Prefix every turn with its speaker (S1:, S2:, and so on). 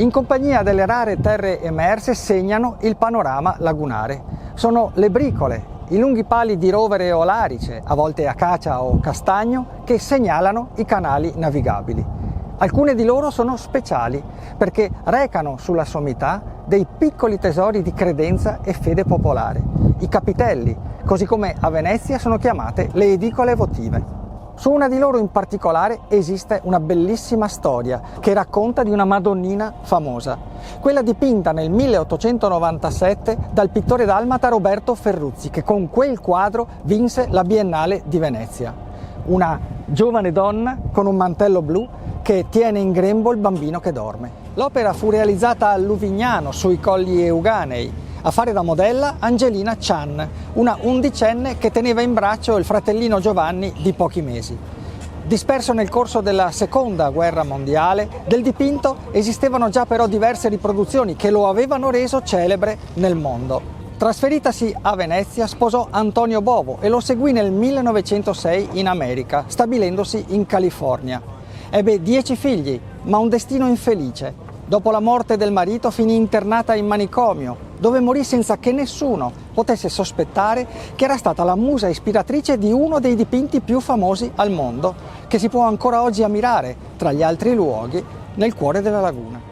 S1: in compagnia delle rare terre emerse segnano il panorama lagunare. Sono le bricole, i lunghi pali di rovere o larice, a volte acacia o castagno, che segnalano i canali navigabili. Alcune di loro sono speciali perché recano sulla sommità dei piccoli tesori di credenza e fede popolare, i capitelli, così come a Venezia sono chiamate le edicole votive. Su una di loro in particolare esiste una bellissima storia che racconta di una Madonnina famosa, quella dipinta nel 1897 dal pittore dalmata Roberto Ferruzzi, che con quel quadro vinse la Biennale di Venezia. Una giovane donna con un mantello blu che tiene in grembo il bambino che dorme. L'opera fu realizzata a Luvignano, sui Colli Euganei. A fare da modella Angelina Chan, una undicenne che teneva in braccio il fratellino Giovanni di pochi mesi. Disperso nel corso della Seconda Guerra Mondiale, del dipinto esistevano già però diverse riproduzioni che lo avevano reso celebre nel mondo. Trasferitasi a Venezia sposò Antonio Bovo e lo seguì nel 1906 in America, stabilendosi in California. Ebbe 10 figli, ma un destino infelice. Dopo la morte del marito finì internata in manicomio, dove morì senza che nessuno potesse sospettare che era stata la musa ispiratrice di uno dei dipinti più famosi al mondo, che si può ancora oggi ammirare, tra gli altri luoghi, nel cuore della laguna.